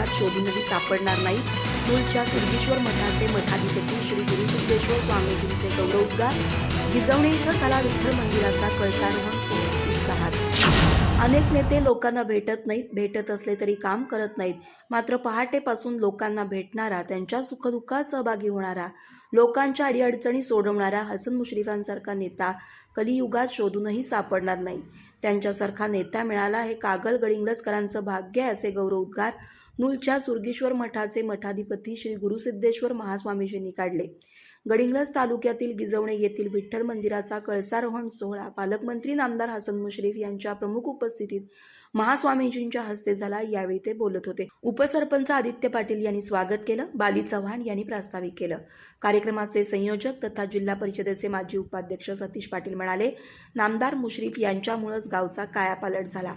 युगात शोधूनही सापडणार नाही. मूळच्या सिद्धेश्वर मठाचे मठाधिपती श्री गुरु सिद्धेश्वर स्वामीजींचे गौरवोद्गार. गिजवणे इथं झाला विठ्ठल मंदिराचा कळसारोहण सोहळा उत्साहात. अनेक नेते लोकांना भेटत नाहीत, भेटत असले तरी काम करत नाहीत. मात्र पहाटेपासून लोकांना भेटणारा, त्यांच्या सुखदुःखात सहभागी होणारा, लोकांच्या अडीअडचणी सोडवणारा हसन मुश्रीफांसारखा नेता कलियुगात शोधूनही सापडणार नाही. त्यांच्यासारखा नेता मिळाला हे कागल गडिंग्लजकरांचं भाग्य आहे, असे गौरवोद्गार मूळच्या सुरगेश्वर मठाचे मठाधिपती श्री गुरुसिद्धेश्वर महास्वामीजींनी काढले. गडिंग्लज तालुक्यातील गिजवणे येथील विठ्ठल मंदिराचा कळसारोहण सोहळा पालकमंत्री नामदार हसन मुश्रीफ यांच्या प्रमुख उपस्थितीत महास्वामीजींच्या हस्ते झाला. यावेळी ते बोलत होते. उपसरपंच आदित्य पाटील यांनी स्वागत केलं. बाली चव्हाण यांनी प्रास्ताविक केलं. कार्यक्रमाचे संयोजक तथा जिल्हा परिषदेचे माजी उपाध्यक्ष सतीश पाटील म्हणाले, नामदार मुश्रीफ यांच्यामुळेच गावचा कायापालट झाला.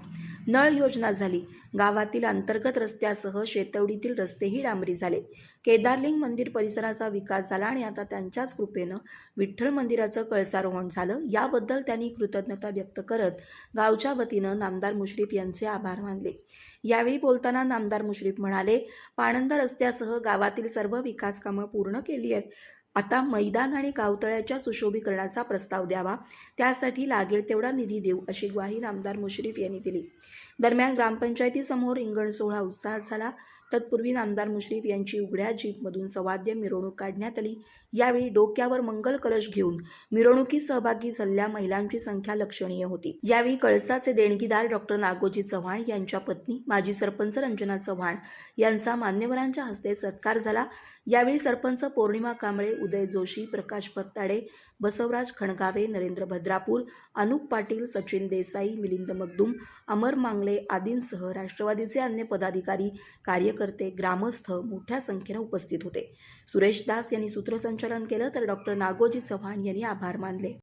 नळ योजना झाली. गावातील अंतर्गत रस्त्यासह शेतवडीतील रस्तेही डांबरी झाले. केदारलिंग मंदिर परिसराचा विकास झाला आणि आता त्यांच्याच कृपेनं विठ्ठल मंदिराचं कळसारोहण झालं. याबद्दल त्यांनी कृतज्ञता व्यक्त करत गावच्या वतीनं नामदार मुश्रीफ यांचे आभार मानले. यावेळी बोलताना नामदार मुश्रीफ म्हणाले, पाणंद रस्त्यासह गावातील सर्व विकास कामं पूर्ण केली आहेत. आता मैदान आणि गावतळ्याच्या सुशोभीकरणाचा प्रस्ताव द्यावा, त्यासाठी लागेल तेवढा निधी देऊ, अशी ग्वाही नामदार मुश्रीफ यांनी दिली. दरम्यान ग्रामपंचायतीसमोर रिंगण सोहळा उत्साहात झाला. तत्पूर्वी नामदार मुश्रीफ यांची उघड्या जीपमधून सवाद्य मिरवणूक काढण्यात आली. यावेळी डोक्यावर मंगल कलश घेऊन मिरवणुकीत सहभागी झालेल्या महिलांची संख्या लक्षणीय होती. यावेळी कळसाचे देणगीदार डॉक्टर नागोजी चव्हाण यांच्या पत्नी माजी सरपंच रंजना चव्हाण यांचा मान्यवरांच्या हस्ते सत्कार झाला. यावेळी सरपंच पौर्णिमा कांबळे, उदय जोशी, प्रकाश पत्ताडे, बसवराज खणगावे, नरेंद्र भद्रापूर, अनुप पाटील, सचिन देसाई, मिलिंद मगदूम, अमर मांगले आदींसह राष्ट्रवादीचे अन्य पदाधिकारी, कार्यकर्ते, ग्रामस्थ मोठ्या संख्येने उपस्थित होते. सुरेश दास यांनी सूत्रसंचालन केलं तर डॉक्टर नागोजी चव्हाण यांनी आभार मानले.